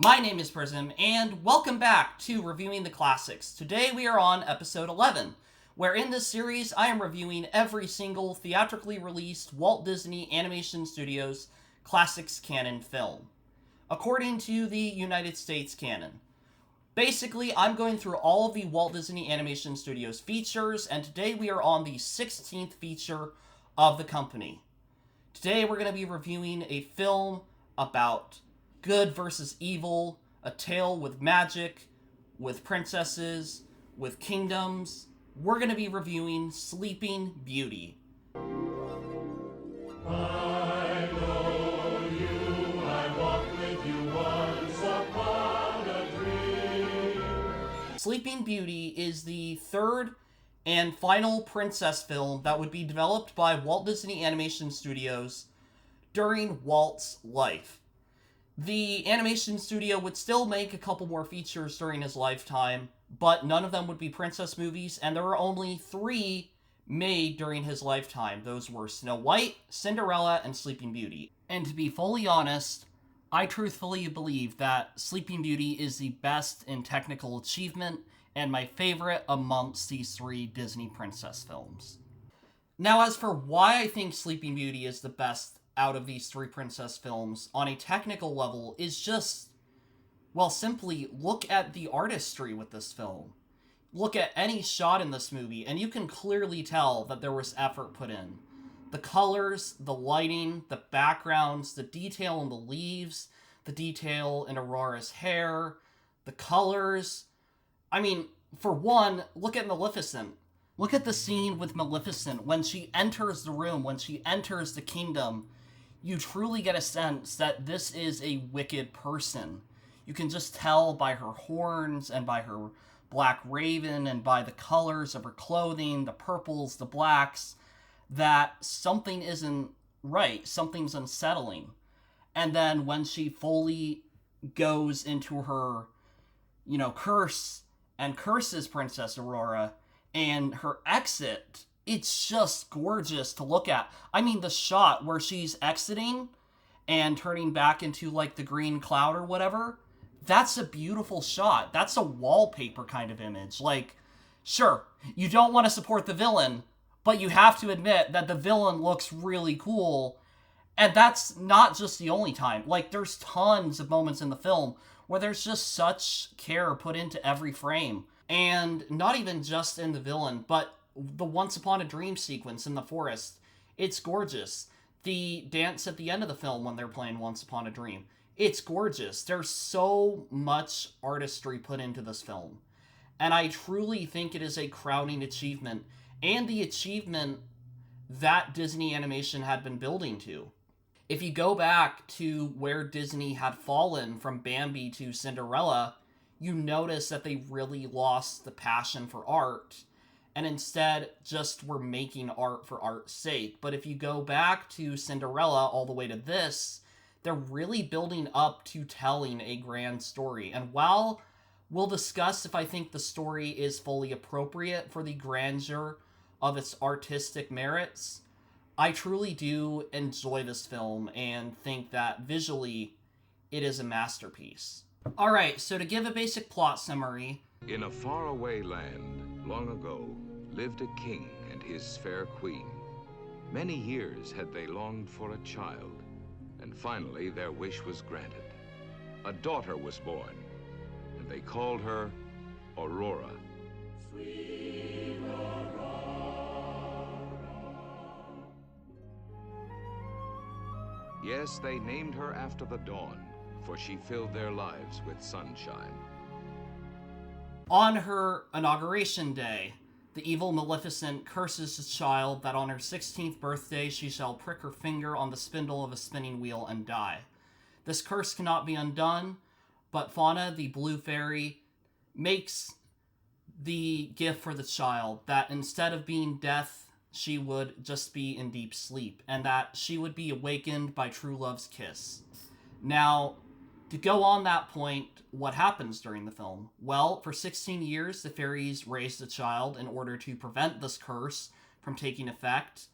My name is Prism, and welcome back to Reviewing the Classics. Today we are on episode 11, where in this series I am reviewing every single theatrically released Walt Disney Animation Studios Classics Canon film, according to the United States canon. Basically, I'm going through all of the Walt Disney Animation Studios features, and today we are on the 16th feature of the company. Today we're going to be reviewing a film about good versus evil, a tale with magic, with princesses, with kingdoms. We're going to be reviewing Sleeping Beauty. I know you, I walked with you once upon a dream. Sleeping Beauty is the third and final princess film that would be developed by Walt Disney Animation Studios during Walt's life. The animation studio would still make a couple more features during his lifetime, but none of them would be princess movies, and there were only 3 made during his lifetime. Those were Snow White, Cinderella, and Sleeping Beauty. And to be fully honest, I truthfully believe that Sleeping Beauty is the best in technical achievement and my favorite amongst these 3 Disney princess films. Now, as for why I think Sleeping Beauty is the best out of these 3 princess films on a technical level is just, well, simply look at the artistry with this film. Look at any shot in this movie, and you can clearly tell that there was effort put in. The colors, the lighting, the backgrounds, the detail in the leaves, the detail in Aurora's hair, the colors. I mean, for one, look at Maleficent. Look at the scene with Maleficent when she enters the room, when she enters the kingdom. You truly get a sense that this is a wicked person. You can just tell by her horns and by her black raven and by the colors of her clothing, the purples, the blacks, that something isn't right, something's unsettling. And then when she fully goes into her, curse and curses Princess Aurora and her exit, it's just gorgeous to look at. I mean, the shot where she's exiting and turning back into like the green cloud or whatever, that's a beautiful shot. That's a wallpaper kind of image. Like, sure, you don't want to support the villain, but you have to admit that the villain looks really cool. And that's not just the only time. Like, there's tons of moments in the film where there's just such care put into every frame. And not even just in the villain, but the Once Upon a Dream sequence in the forest. It's gorgeous. The dance at the end of the film when they're playing Once Upon a Dream. It's gorgeous. There's so much artistry put into this film. And I truly think it is a crowning achievement. And the achievement that Disney Animation had been building to. If you go back to where Disney had fallen from Bambi to Cinderella, you notice that they really lost the passion for art and instead just were making art for art's sake. But if you go back to Cinderella all the way to this, they're really building up to telling a grand story. And while we'll discuss if I think the story is fully appropriate for the grandeur of its artistic merits, I truly do enjoy this film and think that visually it is a masterpiece. Alright, so to give a basic plot summary. In a faraway land, long ago, lived a king and his fair queen. Many years had they longed for a child, and finally their wish was granted. A daughter was born, and they called her Aurora. Sweet Aurora. Yes, they named her after the dawn, for she filled their lives with sunshine. On her inauguration day, the evil Maleficent curses the child that on her 16th birthday she shall prick her finger on the spindle of a spinning wheel and die. This curse cannot be undone, but Fauna, the blue fairy, makes the gift for the child that instead of being death, she would just be in deep sleep, and that she would be awakened by true love's kiss. Now, to go on that point, what happens during the film? Well, for 16 years, the fairies raised the child in order to prevent this curse from taking effect.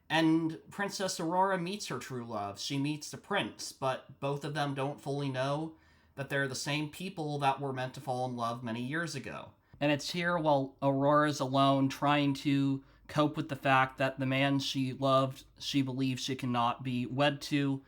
And Princess Aurora meets her true love. She meets the prince, but both of them don't fully know that they're the same people that were meant to fall in love many years ago. And it's here while Aurora's alone trying to cope with the fact that the man she loved, she believes she cannot be wed to,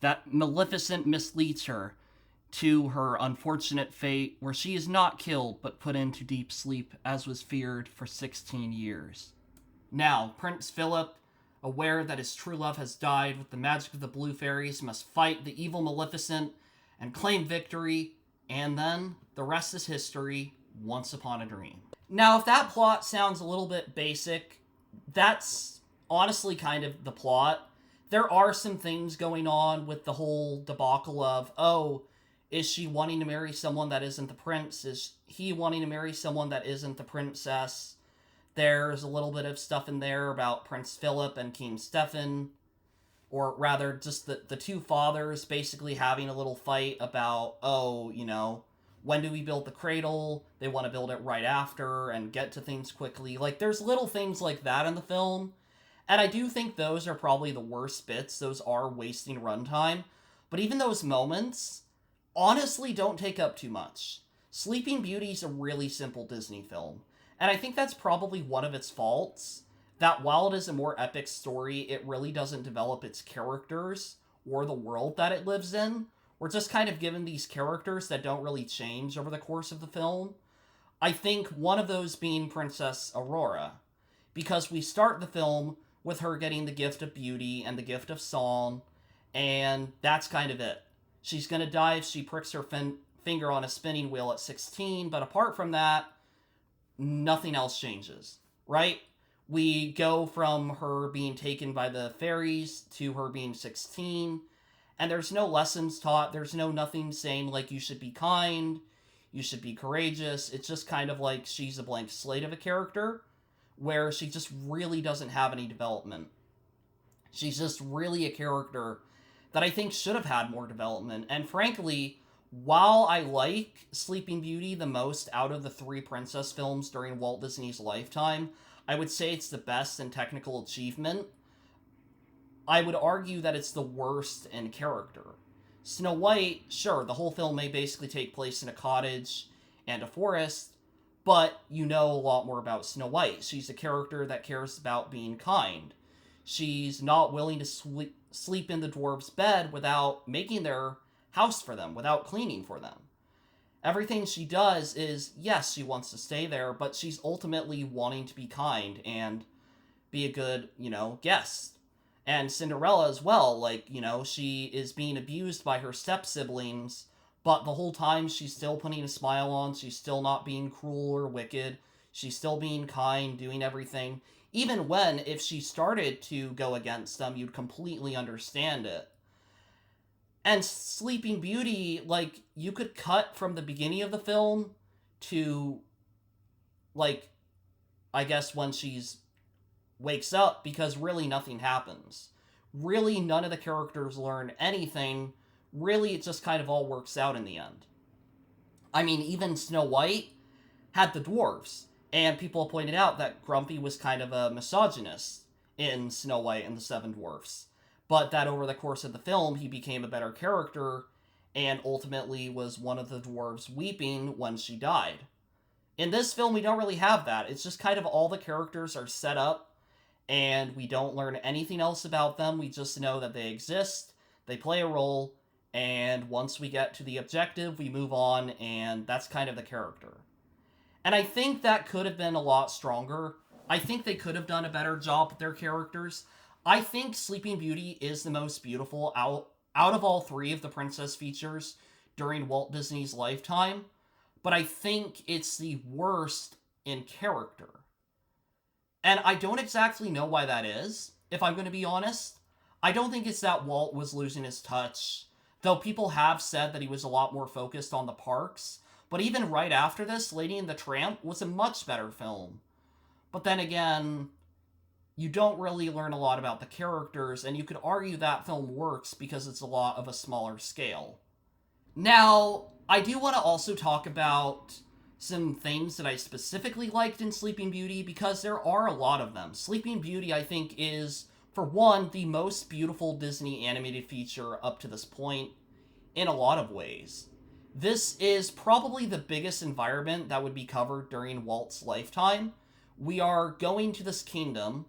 that Maleficent misleads her to her unfortunate fate where she is not killed but put into deep sleep as was feared for 16 years. Now, Prince Philip, aware that his true love has died with the magic of the Blue Fairies, must fight the evil Maleficent and claim victory, and then the rest is history, once upon a dream. Now, if that plot sounds a little bit basic, that's honestly kind of the plot. There are some things going on with the whole debacle of, oh, is she wanting to marry someone that isn't the prince? Is he wanting to marry someone that isn't the princess? There's a little bit of stuff in there about Prince Philip and King Stephen, or rather just the two fathers basically having a little fight about, oh, you know, when do we build the cradle? They want to build it right after and get to things quickly. Like, there's little things like that in the film, and I do think those are probably the worst bits. Those are wasting runtime, but even those moments honestly don't take up too much. Sleeping Beauty's a really simple Disney film, and I think that's probably one of its faults, that while it is a more epic story, it really doesn't develop its characters or the world that it lives in. We're just kind of given these characters that don't really change over the course of the film. I think one of those being Princess Aurora, because we start the film with her getting the gift of beauty and the gift of song, and that's kind of it. She's going to die if she pricks her finger on a spinning wheel at 16, but apart from that, nothing else changes, right? We go from her being taken by the fairies to her being 16, and there's no lessons taught. There's nothing saying, like, you should be kind, you should be courageous. It's just kind of like she's a blank slate of a character, where she just really doesn't have any development. She's just really a character that I think should have had more development. And frankly, while I like Sleeping Beauty the most out of the three princess films during Walt Disney's lifetime, I would say it's the best in technical achievement. I would argue that it's the worst in character. Snow White, sure, the whole film may basically take place in a cottage and a forest, but you know a lot more about Snow White. She's a character that cares about being kind. She's not willing to sleep in the dwarves' bed without making their house for them, without cleaning for them. Everything she does is, yes, she wants to stay there, but she's ultimately wanting to be kind and be a good, guest. And Cinderella as well, like, she is being abused by her step-siblings, but the whole time she's still putting a smile on, she's still not being cruel or wicked, she's still being kind, doing everything. Even when, if she started to go against them, you'd completely understand it. And Sleeping Beauty, like, you could cut from the beginning of the film to, like, I guess when she's wakes up, because really nothing happens. Really, none of the characters learn anything. Really, it just kind of all works out in the end. I mean, even Snow White had the dwarves, and people pointed out that Grumpy was kind of a misogynist in Snow White and the Seven Dwarfs, but that over the course of the film, he became a better character, and ultimately was one of the dwarves weeping when she died. In this film, we don't really have that. It's just kind of all the characters are set up, and we don't learn anything else about them. We just know that they exist, they play a role, and once we get to the objective, we move on, and that's kind of the character. And I think that could have been a lot stronger. I think they could have done a better job with their characters. I think Sleeping Beauty is the most beautiful out of all three of the princess features during Walt Disney's lifetime, but I think it's the worst in character. And I don't exactly know why that is, if I'm going to be honest. I don't think it's that Walt was losing his touch, though people have said that he was a lot more focused on the parks. But even right after this, Lady and the Tramp was a much better film. But then again, you don't really learn a lot about the characters, and you could argue that film works because it's a lot of a smaller scale. Now, I do want to also talk about some things that I specifically liked in Sleeping Beauty, because there are a lot of them. Sleeping Beauty, I think, is, for one, the most beautiful Disney animated feature up to this point, in a lot of ways. This is probably the biggest environment that would be covered during Walt's lifetime. We are going to this kingdom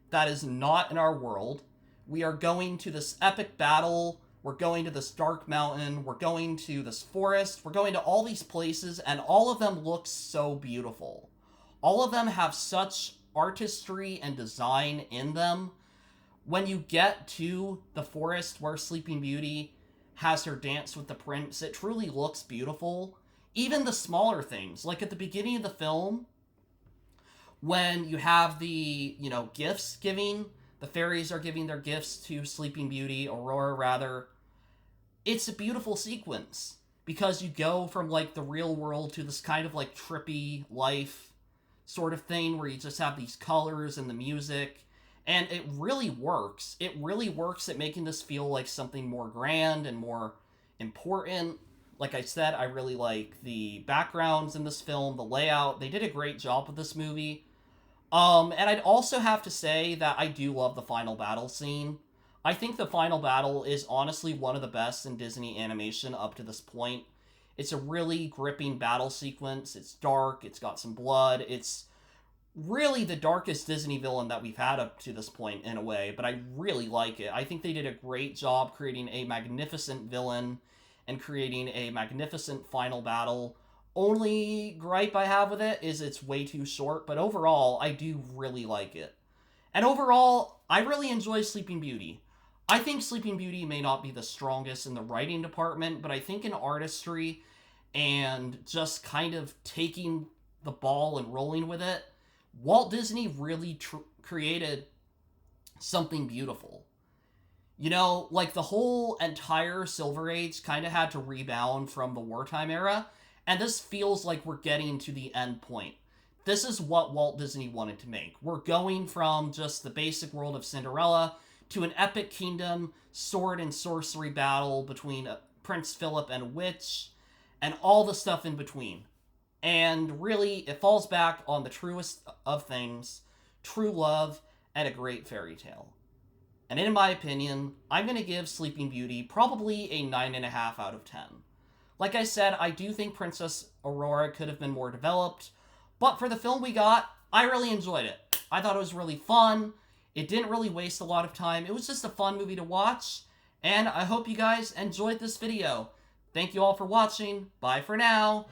that is not in our world. We are going to this epic battle. We're going to this dark mountain. We're going to this forest. We're going to all these places, and all of them look so beautiful. All of them have such artistry and design in them. When you get to the forest where Sleeping Beauty has her dance with the prince, it truly looks beautiful. Even the smaller things, like at the beginning of the film, when you have the, gifts giving, the fairies are giving their gifts to Sleeping Beauty, Aurora rather, it's a beautiful sequence because you go from like the real world to this kind of like trippy life sort of thing where you just have these colors and the music, and it really works. It really works at making this feel like something more grand and more important. Like I said, I really like the backgrounds in this film, the layout. They did a great job with this movie. And I'd also have to say that I do love the final battle scene. I think the final battle is honestly one of the best in Disney animation up to this point. It's a really gripping battle sequence. It's dark, it's got some blood, it's really the darkest Disney villain that we've had up to this point in a way, but I really like it. I think they did a great job creating a magnificent villain and creating a magnificent final battle. Only gripe I have with it is it's way too short, but overall, I do really like it. And overall, I really enjoy Sleeping Beauty. I think Sleeping Beauty may not be the strongest in the writing department, but I think in artistry and just kind of taking the ball and rolling with it, Walt Disney really created something beautiful. Like the whole entire Silver Age kind of had to rebound from the wartime era, and this feels like we're getting to the end point. This is what Walt Disney wanted to make. We're going from just the basic world of Cinderella to an epic kingdom, sword and sorcery battle between Prince Philip and a witch, and all the stuff in between. And really, it falls back on the truest of things, true love, and a great fairy tale. And in my opinion, I'm going to give Sleeping Beauty probably a 9.5 out of 10. Like I said, I do think Princess Aurora could have been more developed, but for the film we got, I really enjoyed it. I thought it was really fun. It didn't really waste a lot of time. It was just a fun movie to watch, and I hope you guys enjoyed this video. Thank you all for watching. Bye for now.